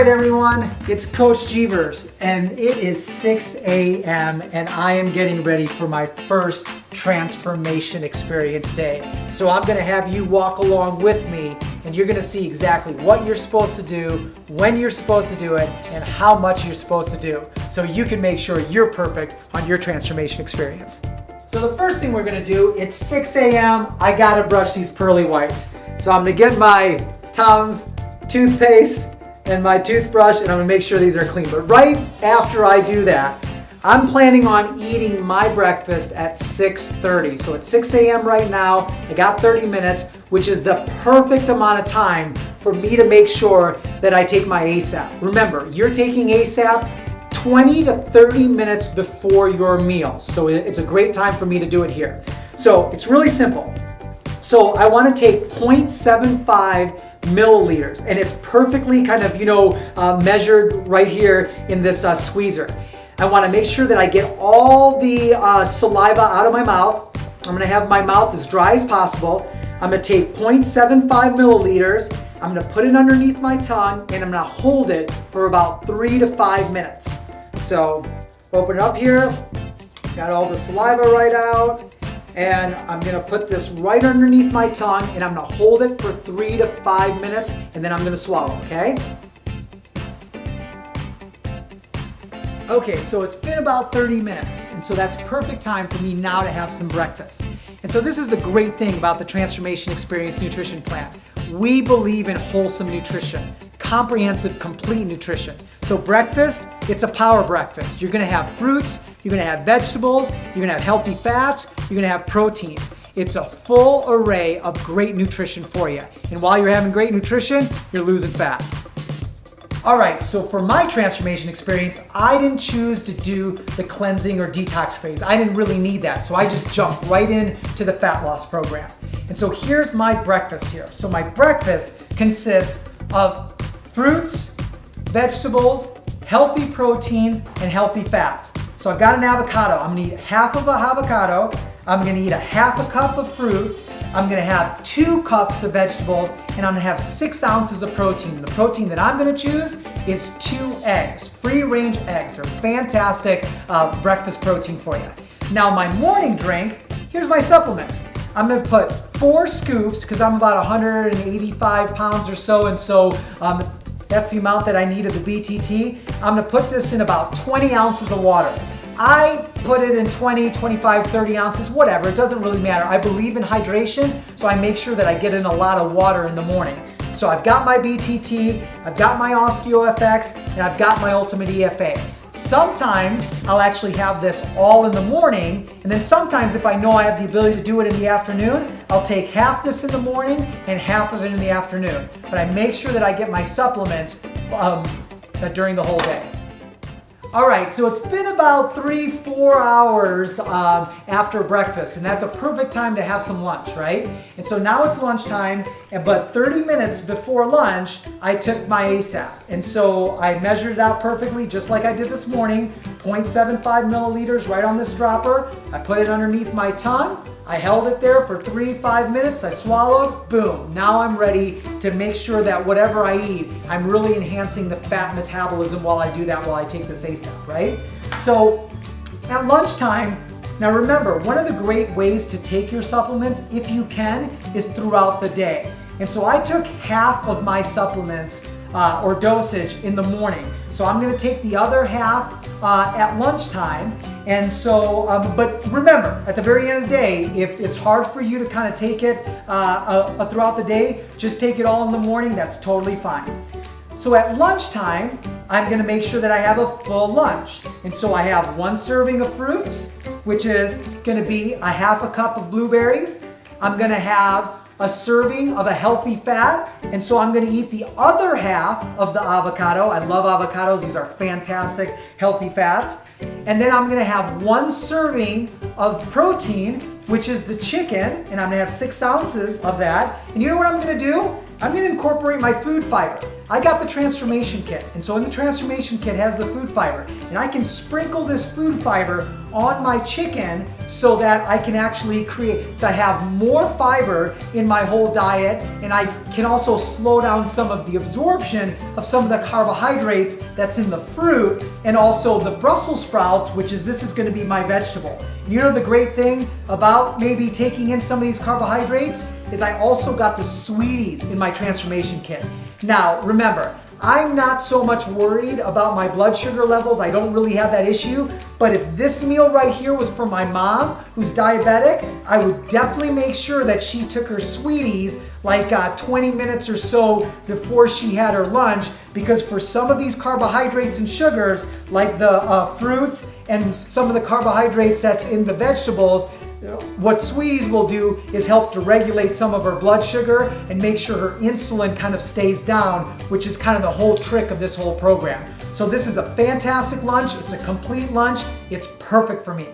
right, everyone, it's Coach Jeevers, and it is 6 a.m. and I am getting ready for my first transformation experience day. So I'm gonna have you walk along with me, and you're gonna see exactly what you're supposed to do, when you're supposed to do it, and how much you're supposed to do, so you can make sure you're perfect on your transformation experience. So the first thing we're gonna do, it's 6 a.m., I gotta brush these pearly whites. So I'm gonna get my Tums toothpaste and my toothbrush, and I'm gonna make sure these are clean. But right after I do that, I'm planning on eating my breakfast at 6:30. So it's 6 a.m. right now. I got 30 minutes, which is the perfect amount of time for me to make sure that I take my ASAP. Remember, you're taking ASAP 20 to 30 minutes before your meal. So it's a great time for me to do it here. So it's really simple. So I wanna take 0.75 milliliters, and it's perfectly kind of, measured right here in this squeezer. I want to make sure that I get all the saliva out of my mouth. I'm going to have my mouth as dry as possible. I'm going to take 0.75 milliliters. I'm going to put it underneath my tongue, and I'm going to hold it for about 3 to 5 minutes. So open it up here. Got all the saliva right out. And I'm gonna put this right underneath my tongue, and I'm gonna hold it for 3 to 5 minutes, and then I'm gonna swallow, okay? Okay, so it's been about 30 minutes, and so that's perfect time for me now to have some breakfast. And so this is the great thing about the Transformation Experience Nutrition Plan. We believe in wholesome nutrition, comprehensive, complete nutrition. So breakfast, it's a power breakfast. You're gonna have fruits, you're gonna have vegetables, you're gonna have healthy fats, you're gonna have proteins. It's a full array of great nutrition for you. And while you're having great nutrition, you're losing fat. All right, so for my transformation experience, I didn't choose to do the cleansing or detox phase. I didn't really need that, so I just jumped right into the fat loss program. And so here's my breakfast here. So my breakfast consists of fruits, vegetables, healthy proteins, and healthy fats. So I've got an avocado. I'm gonna eat half of an avocado. I'm gonna eat a half a cup of fruit. I'm gonna have 2 cups of vegetables, and I'm gonna have 6 ounces of protein. The protein that I'm gonna choose is 2 eggs. Free-range eggs are fantastic breakfast protein for you. Now my morning drink, here's my supplements. I'm gonna put 4 scoops, because I'm about 185 pounds or so, and so that's the amount that I need of the BTT. I'm gonna put this in about 20 ounces of water. I put it in 20, 25, 30 ounces, whatever, it doesn't really matter. I believe in hydration, so I make sure that I get in a lot of water in the morning. So I've got my BTT, I've got my OsteoFX, and I've got my Ultimate EFA. Sometimes I'll actually have this all in the morning, and then sometimes if I know I have the ability to do it in the afternoon, I'll take half this in the morning and half of it in the afternoon. But I make sure that I get my supplements during the whole day. All right, so it's been about 3-4 hours after breakfast, and that's a perfect time to have some lunch, right? And so now it's lunchtime, but 30 minutes before lunch, I took my ASAP. And so I measured it out perfectly, just like I did this morning, 0.75 milliliters right on this dropper. I put it underneath my tongue. I held it there for 3-5 minutes, I swallowed, boom. Now I'm ready to make sure that whatever I eat, I'm really enhancing the fat metabolism while I do that, while I take this ASAP, right? So at lunchtime, now remember, one of the great ways to take your supplements, if you can, is throughout the day. And so I took half of my supplements or dosage in the morning. So I'm gonna take the other half at lunchtime. And so, but remember, at the very end of the day, if it's hard for you to kind of take it throughout the day, just take it all in the morning, that's totally fine. So at lunchtime, I'm gonna make sure that I have a full lunch. And so I have 1 serving of fruits, which is gonna be a half a cup of blueberries. I'm gonna have a serving of a healthy fat, and so I'm gonna eat the other half of the avocado. I love avocados, these are fantastic, healthy fats. And then I'm gonna have 1 serving of protein, which is the chicken, and I'm gonna have 6 ounces of that. And you know what I'm gonna do? I'm gonna incorporate my food fiber. I got the transformation kit, and so in the transformation kit has the food fiber, and I can sprinkle this food fiber on my chicken so that I can actually have more fiber in my whole diet, and I can also slow down some of the absorption of some of the carbohydrates that's in the fruit, and also the Brussels sprouts, this is gonna be my vegetable. And you know the great thing about maybe taking in some of these carbohydrates is I also got the sweeties in my transformation kit. Now, remember, I'm not so much worried about my blood sugar levels. I don't really have that issue. But if this meal right here was for my mom, who's diabetic, I would definitely make sure that she took her sweeties like 20 minutes or so before she had her lunch, because for some of these carbohydrates and sugars, like the fruits and some of the carbohydrates that's in the vegetables, what sweeties will do is help to regulate some of her blood sugar and make sure her insulin kind of stays down, which is kind of the whole trick of this whole program. So this is a fantastic lunch. It's a complete lunch. It's perfect for me.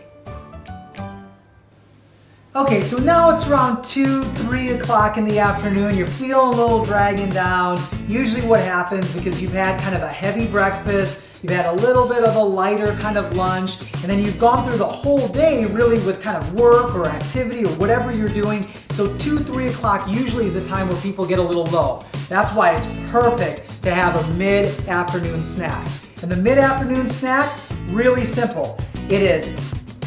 Okay, so now it's around 2, 3 o'clock in the afternoon. You're feeling a little dragging down. Usually what happens, because you've had kind of a heavy breakfast, you've had a little bit of a lighter kind of lunch, and then you've gone through the whole day really with kind of work or activity or whatever you're doing. So 2, 3 o'clock usually is a time where people get a little low. That's why it's perfect to have a mid-afternoon snack. And the mid-afternoon snack, really simple. It is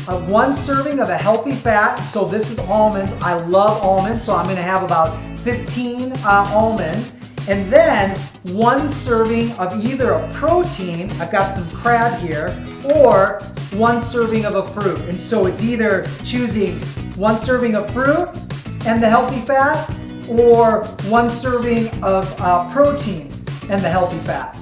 1 serving of a healthy fat. So this is almonds. I love almonds, so I'm gonna have about 15 almonds. And then 1 serving of either a protein, I've got some crab here, or 1 serving of a fruit. And so it's either choosing 1 serving of fruit and the healthy fat, or 1 serving of protein and the healthy fat.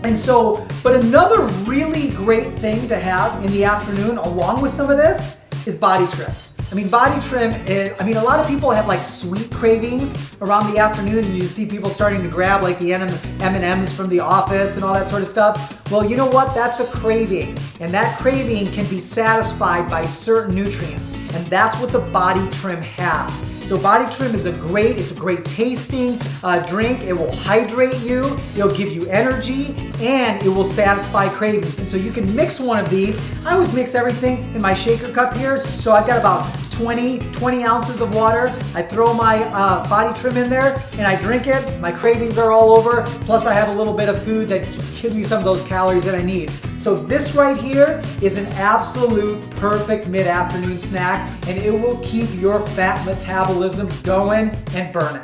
And so, but another really great thing to have in the afternoon along with some of this is body trim. I mean, body trim is, a lot of people have like sweet cravings around the afternoon, and you see people starting to grab like the M&Ms from the office and all that sort of stuff. Well, you know what? That's a craving, and that craving can be satisfied by certain nutrients, and that's what the body trim has. So body trim is it's a great tasting drink. It will hydrate you, it'll give you energy, and it will satisfy cravings. And so you can mix one of these. I always mix everything in my shaker cup here. So I've got about 20 ounces of water. I throw my body trim in there and I drink it. My cravings are all over. Plus I have a little bit of food that gives me some of those calories that I need. So this right here is an absolute perfect mid-afternoon snack, and it will keep your fat metabolism going and burning.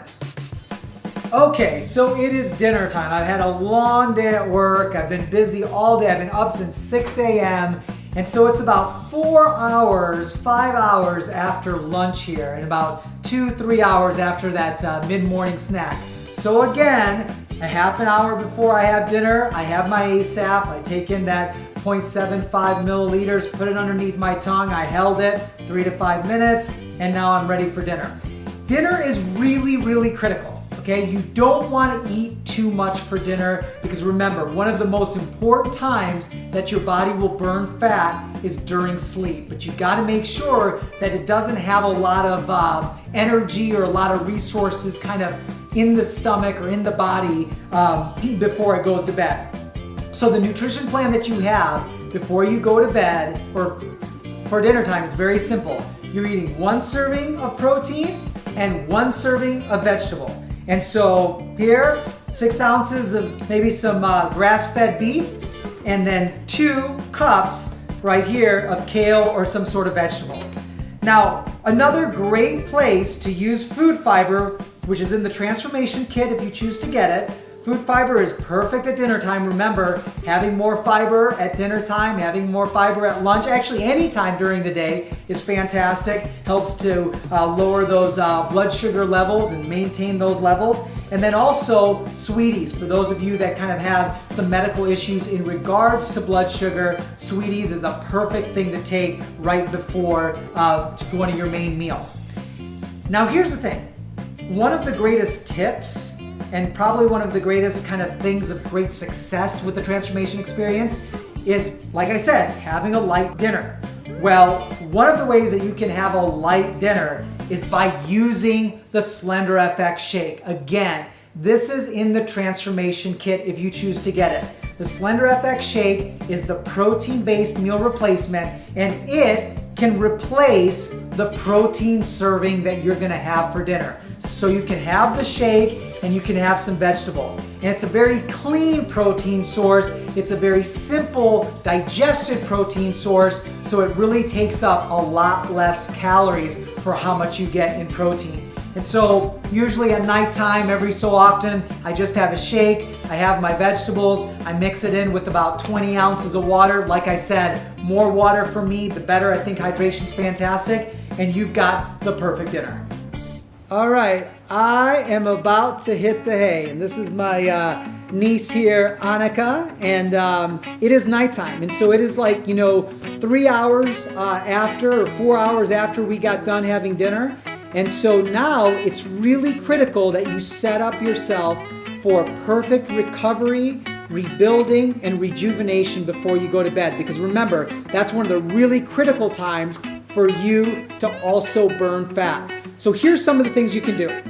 Okay, so it is dinner time. I've had a long day at work. I've been busy all day. I've been up since 6 a.m. And so it's about 5 hours after lunch here, and about 2-3 hours after that mid-morning snack. So again, a half an hour before I have dinner, I have my ASAP. I take in that 0.75 milliliters, put it underneath my tongue. I held it 3 to 5 minutes, and now I'm ready for dinner. Dinner is really, really critical. Okay, you don't want to eat too much for dinner, because remember, one of the most important times that your body will burn fat is during sleep. But you got to make sure that it doesn't have a lot of energy or a lot of resources kind of in the stomach or in the body before it goes to bed. So the nutrition plan that you have before you go to bed or for dinner time is very simple. You're eating 1 serving of protein and 1 serving of vegetable. And so here, 6 ounces of maybe some grass-fed beef, and then 2 cups right here of kale or some sort of vegetable. Now, another great place to use food fiber, which is in the transformation kit if you choose to get it. Food fiber is perfect at dinner time. Remember, having more fiber at dinner time, having more fiber at lunch, actually any time during the day is fantastic. Helps to lower those blood sugar levels and maintain those levels. And then also sweeties. For those of you that kind of have some medical issues in regards to blood sugar, sweeties is a perfect thing to take right before one of your main meals. Now here's the thing. One of the greatest tips, and probably one of the greatest kind of things of great success with the transformation experience, is, like I said, having a light dinner. Well, one of the ways that you can have a light dinner is by using the SlenderFX shake. Again, this is in the transformation kit if you choose to get it. The Slender FX Shake is the protein-based meal replacement, and it can replace the protein serving that you're gonna have for dinner. So you can have the shake and you can have some vegetables. And it's a very clean protein source. It's a very simple digested protein source, so it really takes up a lot less calories for how much you get in protein. And so usually at nighttime, every so often, I just have a shake, I have my vegetables, I mix it in with about 20 ounces of water. Like I said, more water for me, the better. I think hydration's fantastic, and you've got the perfect dinner. All right, I am about to hit the hay, and this is my niece here, Annika, and it is nighttime, and so it is like, 3 hours after or 4 hours after we got done having dinner. And so now it's really critical that you set up yourself for perfect recovery, rebuilding, and rejuvenation before you go to bed. Because remember, that's one of the really critical times for you to also burn fat. So here's some of the things you can do.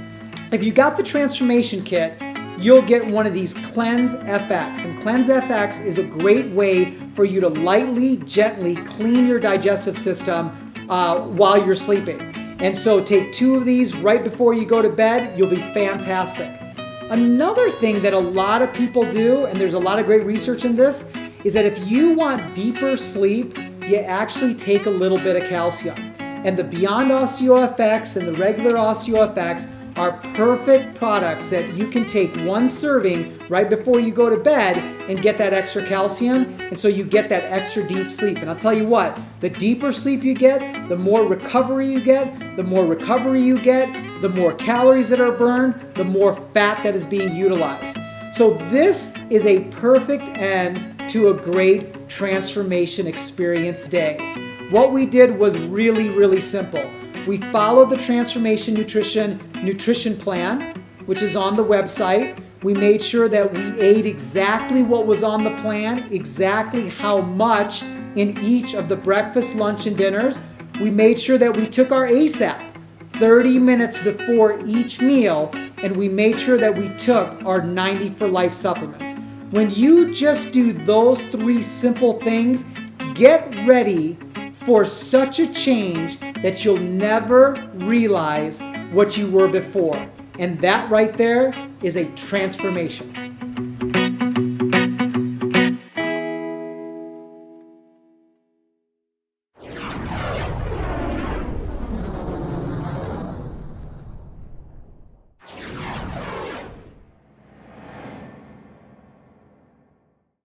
If you got the transformation kit, you'll get one of these Cleanse FX. And Cleanse FX is a great way for you to lightly, gently clean your digestive system while you're sleeping. And so take 2 of these right before you go to bed. You'll be fantastic. Another thing that a lot of people do, and there's a lot of great research in this, is that if you want deeper sleep, you actually take a little bit of calcium. And the Beyond OsteoFX and the regular OsteoFX are perfect products that you can take 1 serving right before you go to bed and get that extra calcium, and so you get that extra deep sleep. And I'll tell you what, the deeper sleep you get, the more recovery you get, the more calories that are burned, the more fat that is being utilized. So this is a perfect end to a great transformation experience day. What we did was really, really simple. We followed the Transformation Nutrition Plan, which is on the website. We made sure that we ate exactly what was on the plan, exactly how much in each of the breakfast, lunch, and dinners. We made sure that we took our ASAP 30 minutes before each meal, and we made sure that we took our 90 for Life supplements. When you just do those 3 simple things, get ready for such a change that you'll never realize what you were before. And that right there is a transformation.